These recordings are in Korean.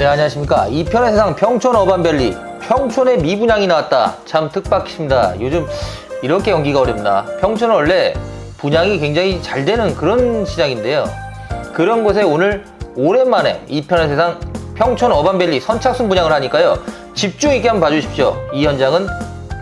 네, 안녕하십니까. 이편의 세상 평촌 어반밸리, 평촌의 미분양이 나왔다. 참 뜻밖입니다. 요즘 이렇게 연기가 어렵나. 평촌은 원래 분양이 굉장히 잘 되는 그런 시장인데요. 그런 곳에 오늘 오랜만에 이편의 세상 평촌 어반밸리 선착순 분양을 하니까요, 집중 있게 한번 봐주십시오. 이 현장은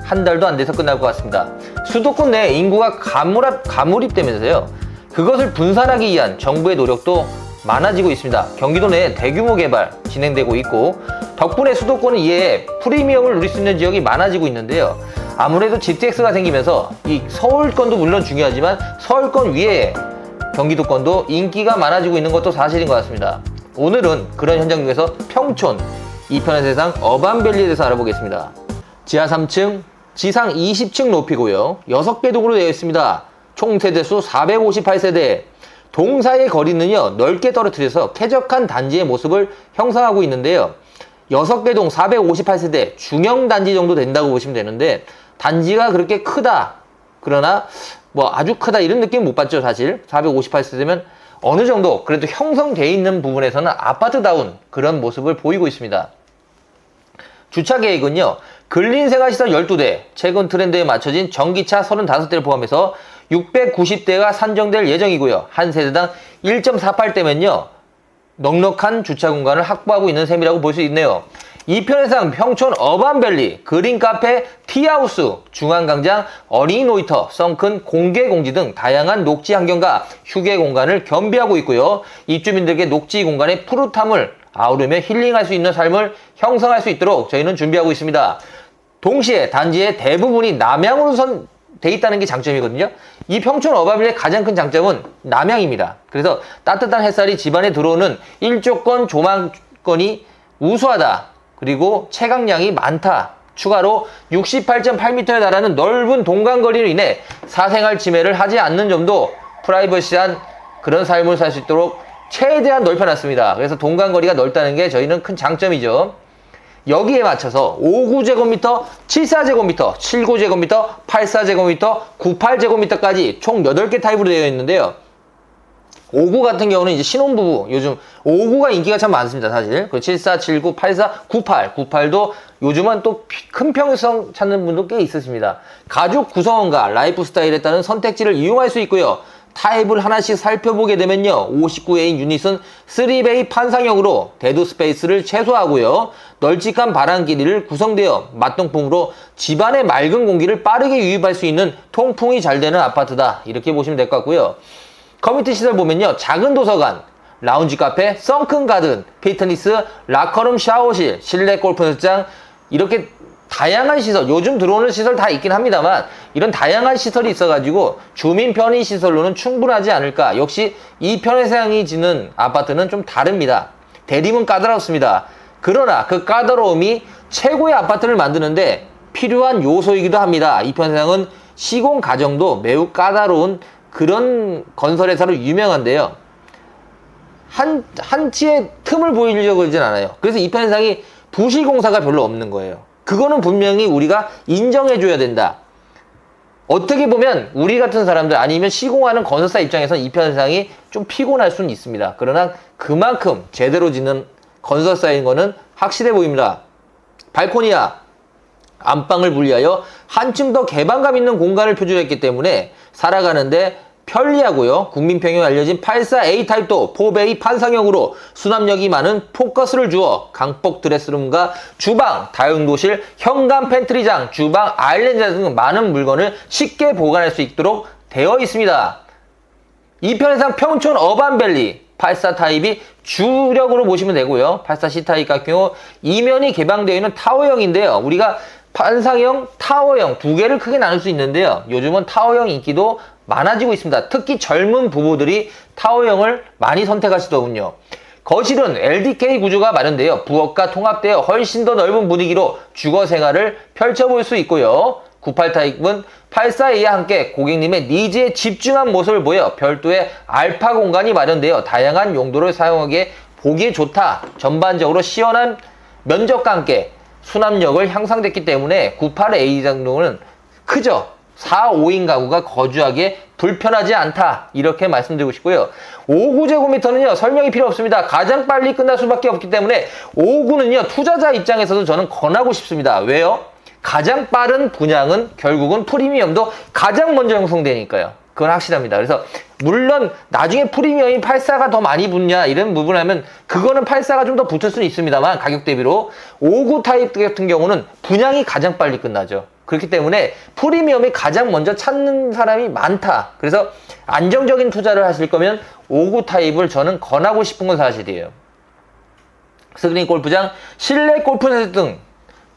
한 달도 안 돼서 끝날 것 같습니다. 수도권 내 인구가 가물입되면서요, 그것을 분산하기 위한 정부의 노력도 많아지고 있습니다. 경기도 내에 대규모 개발 진행되고 있고, 덕분에 수도권은 이에 프리미엄을 누릴 수 있는 지역이 많아지고 있는데요. 아무래도 GTX가 생기면서 이 서울권도 물론 중요하지만 서울권 위에 경기도권도 인기가 많아지고 있는 것도 사실인 것 같습니다. 오늘은 그런 현장 중에서 평촌, 이편의 세상 어반밸리에 대해서 알아보겠습니다. 지하 3층, 지상 20층 높이고요. 6개 동으로 되어 있습니다. 총 세대수 458세대. 동 사이의 거리는요, 넓게 떨어뜨려서 쾌적한 단지의 모습을 형성하고 있는데요. 6개 동 458세대 중형 단지 정도 된다고 보시면 되는데, 단지가 그렇게 크다, 그러나 뭐 아주 크다 이런 느낌 못 받죠. 사실 458세대면 어느 정도 그래도 형성되어 있는 부분에서는 아파트다운 그런 모습을 보이고 있습니다. 주차 계획은요, 근린생활시설 12대, 최근 트렌드에 맞춰진 전기차 35대를 포함해서 690대가 산정될 예정이고요. 한 세대당 1.48대면요, 넉넉한 주차 공간을 확보하고 있는 셈이라고 볼 수 있네요. 이편의 세상 평촌 어반밸리, 그린카페, 티하우스, 중앙광장, 어린이 놀이터, 썬큰 공개 공지 등 다양한 녹지 환경과 휴게 공간을 겸비하고 있고요. 입주민들에게 녹지 공간의 푸릇함을 아우르며 힐링할 수 있는 삶을 형성할 수 있도록 저희는 준비하고 있습니다. 동시에 단지의 대부분이 남향으로 돼 있다는 게 장점이거든요. 이 평촌 어반밸리의 가장 큰 장점은 남향입니다. 그래서 따뜻한 햇살이 집안에 들어오는 일조권 조망권이 우수하다. 그리고 채광량이 많다. 추가로 68.8m에 달하는 넓은 동간거리로 인해 사생활 침해를 하지 않는 점도 프라이버시한 그런 삶을 살 수 있도록 최대한 넓혀놨습니다. 그래서 동간거리가 넓다는 게 저희는 큰 장점이죠. 여기에 맞춰서 59제곱미터, 74제곱미터, 79제곱미터, 84제곱미터, 98제곱미터까지 총 8개 타입으로 되어 있는데요. 59 같은 경우는 이제 신혼부부, 요즘 59가 인기가 참 많습니다, 사실. 74, 79, 84, 98. 98도 요즘은 또 큰 평형 찾는 분도 꽤 있으십니다. 가족 구성원과 라이프 스타일에 따른 선택지를 이용할 수 있고요. 타입을 하나씩 살펴보게 되면요, 59A인 유닛은 3베이 판상형으로 데드 스페이스를 최소화하고요, 널찍한 바람 길이를 구성되어 맞동풍으로 집안의 맑은 공기를 빠르게 유입할 수 있는 통풍이 잘 되는 아파트다, 이렇게 보시면 될 것 같고요. 커뮤니티 시설 보면요, 작은 도서관, 라운지 카페, 썬큰 가든, 피트니스, 라커룸 샤워실, 실내 골프 연습장, 이렇게 다양한 시설, 요즘 들어오는 시설 다 있긴 합니다만 이런 다양한 시설이 있어가지고 주민 편의 시설로는 충분하지 않을까. 역시 이 편의 세상이 지는 아파트는 좀 다릅니다. 대림은 까다롭습니다. 그러나 그 까다로움이 최고의 아파트를 만드는데 필요한 요소이기도 합니다. 이 편의 세상은 시공 과정도 매우 까다로운 그런 건설회사로 유명한데요, 한치의 틈을 보이려고 하진 않아요. 그래서 이 편의 세상이 부실공사가 별로 없는 거예요. 그거는 분명히 우리가 인정해줘야 된다. 어떻게 보면 우리 같은 사람들 아니면 시공하는 건설사 입장에서는 이 편상이 좀 피곤할 수는 있습니다. 그러나 그만큼 제대로 짓는 건설사인 거는 확실해 보입니다. 발코니와 안방을 분리하여 한층 더 개방감 있는 공간을 표준했기 때문에 살아가는데 편리하고요. 국민평형에 알려진 84A 타입도 4베이 판상형으로 수납력이 많은 포커스를 주어 강폭 드레스룸과 주방, 다용도실, 현관 팬트리장, 주방 아일랜드 등 많은 물건을 쉽게 보관할 수 있도록 되어 있습니다. 이 편의상 평촌 어반밸리 84 타입이 주력으로 보시면 되고요. 84C 타입 같은 경우 이면이 개방되어 있는 타워형인데요. 우리가 판상형, 타워형 두 개를 크게 나눌 수 있는데요. 요즘은 타워형 인기도 많아지고 있습니다. 특히 젊은 부부들이 타워형을 많이 선택하시더군요. 거실은 LDK 구조가 마련되어 부엌과 통합되어 훨씬 더 넓은 분위기로 주거 생활을 펼쳐볼 수 있고요. 98 타입은 84A와 함께 고객님의 니즈에 집중한 모습을 보여 별도의 알파 공간이 마련되어 다양한 용도를 사용하기에 보기에 좋다. 전반적으로 시원한 면적과 함께 수납력을 향상됐기 때문에 98A 정도는 크죠. 4, 5인 가구가 거주하기에 불편하지 않다. 이렇게 말씀드리고 싶고요. 5구제곱미터는요, 설명이 필요 없습니다. 가장 빨리 끝날 수밖에 없기 때문에 5구는요, 투자자 입장에서도 저는 권하고 싶습니다. 왜요? 가장 빠른 분양은 결국은 프리미엄도 가장 먼저 형성되니까요. 그건 확실합니다. 그래서 물론 나중에 프리미엄이 84가 더 많이 붙냐 이런 부분 하면 그거는 84가 좀 더 붙을 수는 있습니다만 가격 대비로 5구 타입 같은 경우는 분양이 가장 빨리 끝나죠. 그렇기 때문에 프리미엄이 가장 먼저 찾는 사람이 많다. 그래서 안정적인 투자를 하실 거면 5구 타입을 저는 권하고 싶은 건 사실이에요. 스크린 골프장, 실내 골프센터 등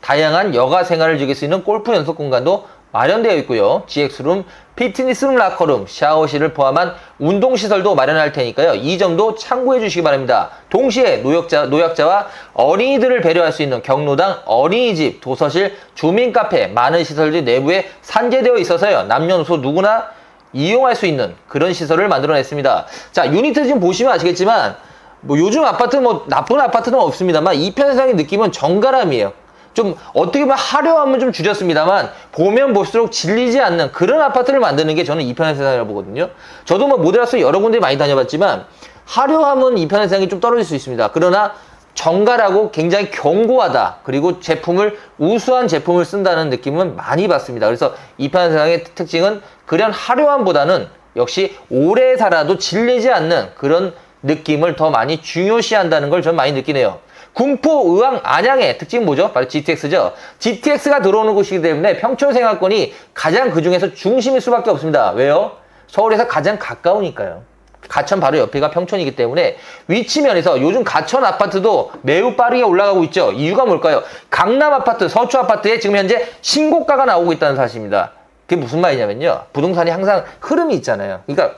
다양한 여가 생활을 즐길 수 있는 골프 연습 공간도 마련되어 있고요. GX룸, 피트니스룸, 라커룸, 샤워실을 포함한 운동시설도 마련할 테니까요. 이 점도 참고해 주시기 바랍니다. 동시에 노약자와 어린이들을 배려할 수 있는 경로당, 어린이집, 도서실, 주민카페, 많은 시설들이 내부에 산재되어 있어서요. 남녀노소 누구나 이용할 수 있는 그런 시설을 만들어냈습니다. 자, 유니트 지금 보시면 아시겠지만 뭐 요즘 아파트 나쁜 아파트는 없습니다만 이 편상의 느낌은 정갈함이에요. 좀 어떻게 보면 화려함은 좀 줄였습니다만 보면 볼수록 질리지 않는 그런 아파트를 만드는 게 저는 이편의 세상이라고 보거든요. 저도 뭐 모델하우스 여러 군데 많이 다녀봤지만 화려함은 이편의 세상이 좀 떨어질 수 있습니다. 그러나 정갈하고 굉장히 견고하다. 그리고 제품을 우수한 제품을 쓴다는 느낌은 많이 받습니다. 그래서 이편의 세상의 특징은 그런 화려함보다는 역시 오래 살아도 질리지 않는 그런 느낌을 더 많이 중요시한다는 걸 저는 많이 느끼네요. 군포, 의왕, 안양의 특징은 뭐죠? 바로 GTX죠. GTX가 들어오는 곳이기 때문에 평촌 생활권이 가장 그 중에서 중심일 수밖에 없습니다. 왜요? 서울에서 가장 가까우니까요. 가천 바로 옆에가 평촌이기 때문에 위치면에서 요즘 가천 아파트도 매우 빠르게 올라가고 있죠. 이유가 뭘까요? 강남 아파트, 서초 아파트에 지금 현재 신고가가 나오고 있다는 사실입니다. 그게 무슨 말이냐면요. 부동산이 항상 흐름이 있잖아요. 그러니까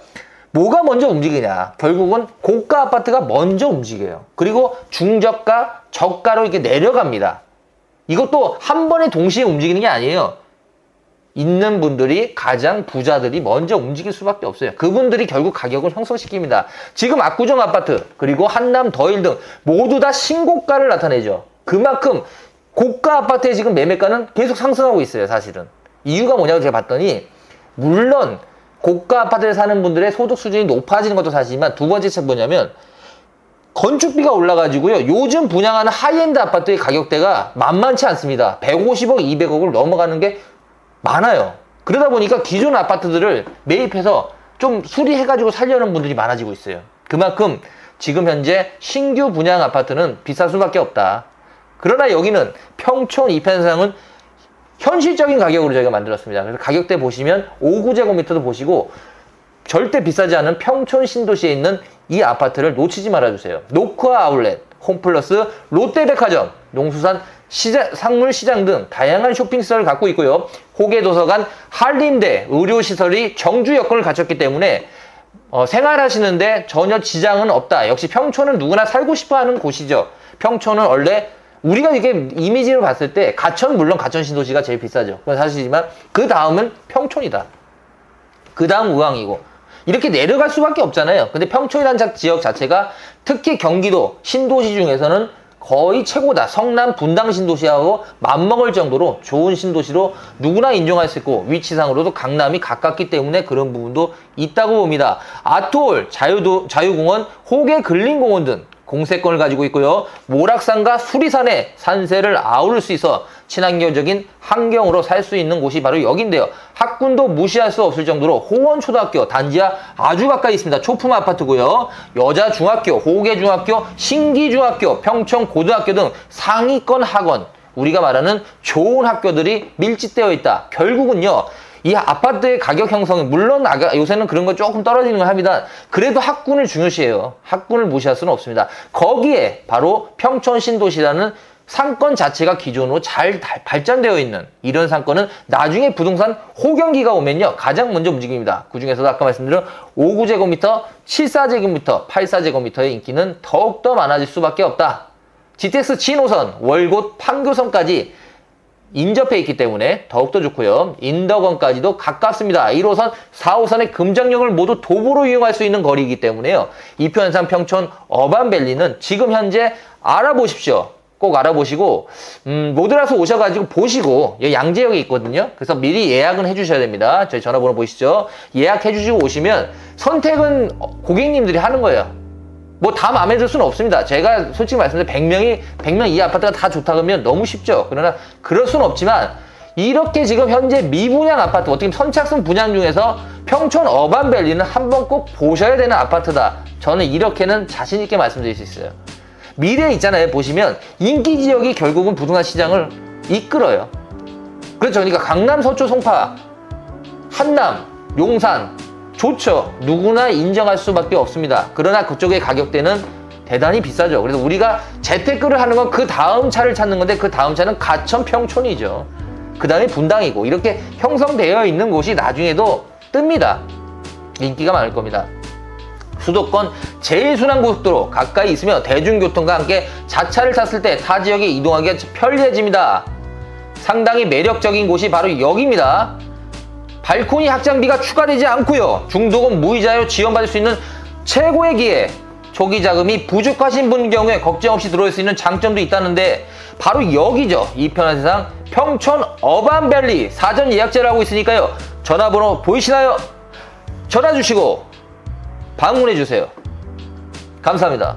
뭐가 먼저 움직이냐? 결국은 고가 아파트가 먼저 움직여요. 그리고 중저가, 저가로 이렇게 내려갑니다. 이것도 한 번에 동시에 움직이는 게 아니에요. 있는 분들이 가장 부자들이 먼저 움직일 수밖에 없어요. 그분들이 결국 가격을 형성시킵니다. 지금 압구정 아파트, 그리고 한남 더힐 등 모두 다 신고가를 나타내죠. 그만큼 고가 아파트의 지금 매매가는 계속 상승하고 있어요, 사실은. 이유가 뭐냐고 제가 봤더니, 물론 고가 아파트에 사는 분들의 소득 수준이 높아지는 것도 사실이지만 두 번째 책 뭐냐면 건축비가 올라가지고요. 요즘 분양하는 하이엔드 아파트의 가격대가 만만치 않습니다. 150억, 200억을 넘어가는 게 많아요. 그러다 보니까 기존 아파트들을 매입해서 좀 수리해가지고 살려는 분들이 많아지고 있어요. 그만큼 지금 현재 신규 분양 아파트는 비쌀 수밖에 없다. 그러나 여기는 평촌 이편상은 현실적인 가격으로 저희가 만들었습니다. 그래서 가격대 보시면 5구제곱미터도 보시고 절대 비싸지 않은 평촌 신도시에 있는 이 아파트를 놓치지 말아주세요. 노크아 아울렛, 홈플러스, 롯데백화점, 농수산 상물시장 등 다양한 쇼핑시설을 갖고 있고요. 호계도서관, 한림대, 의료시설이 정주 여건을 갖췄기 때문에 생활하시는데 전혀 지장은 없다. 역시 평촌은 누구나 살고 싶어하는 곳이죠. 평촌은 원래 우리가 이렇게 이미지로 봤을 때 가천, 물론 가천 신도시가 제일 비싸죠. 그건 사실이지만 그 다음은 평촌이다. 그 다음 의왕이고 이렇게 내려갈 수밖에 없잖아요. 근데 평촌이라는 지역 자체가 특히 경기도 신도시 중에서는 거의 최고다. 성남 분당 신도시하고 맞먹을 정도로 좋은 신도시로 누구나 인정할 수 있고 위치상으로도 강남이 가깝기 때문에 그런 부분도 있다고 봅니다. 아트홀, 자유공원, 호계 근린공원 등 공세권을 가지고 있고요. 모락산과 수리산에 산세를 아우를 수 있어 친환경적인 환경으로 살 수 있는 곳이 바로 여기인데요. 학군도 무시할 수 없을 정도로 호원초등학교 단지와 아주 가까이 있습니다. 초품 아파트고요. 여자중학교, 호계중학교, 신기중학교, 평촌고등학교 등 상위권 학원, 우리가 말하는 좋은 학교들이 밀집되어 있다. 결국은요. 이 아파트의 가격 형성이 물론 요새는 그런 거 조금 떨어지는 걸 합니다. 그래도 학군을 중요시해요. 학군을 무시할 수는 없습니다. 거기에 바로 평촌 신도시라는 상권 자체가 기존으로 잘 발전되어 있는 이런 상권은 나중에 부동산 호경기가 오면요 가장 먼저 움직입니다. 그 중에서도 아까 말씀드린 5구제곱미터, 7사제곱미터, 8사제곱미터의 인기는 더욱더 많아질 수밖에 없다. GTX 진호선, 월곶, 판교선까지 인접해 있기 때문에 더욱더 좋고요. 인덕원까지도 가깝습니다. 1호선, 4호선의 금장역을 모두 도보로 이용할 수 있는 거리이기 때문에요. 이편상 평촌 어반밸리는 지금 현재 알아보십시오. 꼭 알아보시고 모드라서 오셔가지고 보시고 여기 양재역에 있거든요. 그래서 미리 예약은 해주셔야 됩니다. 저희 전화번호 보이시죠? 예약해 주시고 오시면 선택은 고객님들이 하는 거예요. 뭐 다 마음에 들 수는 없습니다. 제가 솔직히 말씀드리면 100명 이 아파트가 다 좋다 그러면 너무 쉽죠. 그러나 그럴 수는 없지만 이렇게 지금 현재 미분양 아파트, 어떻게 보면 선착순 분양 중에서 평촌 어반밸리는 한번 꼭 보셔야 되는 아파트다. 저는 이렇게는 자신 있게 말씀드릴 수 있어요. 미래에 있잖아요. 보시면 인기 지역이 결국은 부동산 시장을 이끌어요. 그렇죠. 그러니까 강남, 서초, 송파, 한남, 용산 좋죠. 누구나 인정할 수밖에 없습니다. 그러나 그쪽의 가격대는 대단히 비싸죠. 그래서 우리가 재테크를 하는 건 그 다음 차를 찾는 건데 그 다음 차는 가천 평촌이죠. 그 다음에 분당이고 이렇게 형성되어 있는 곳이 나중에도 뜹니다. 인기가 많을 겁니다. 수도권 제일순환고속도로 가까이 있으며 대중교통과 함께 자차를 탔을 때 타 지역에 이동하기가 편리해집니다. 상당히 매력적인 곳이 바로 여기입니다. 발코니 확장비가 추가되지 않고요. 중도금 무이자로 지원받을 수 있는 최고의 기회. 초기 자금이 부족하신 분 경우에 걱정 없이 들어올 수 있는 장점도 있다는데 바로 여기죠. 이 편한 세상 평촌 어반밸리 사전 예약제를 하고 있으니까요. 전화번호 보이시나요? 전화 주시고 방문해 주세요. 감사합니다.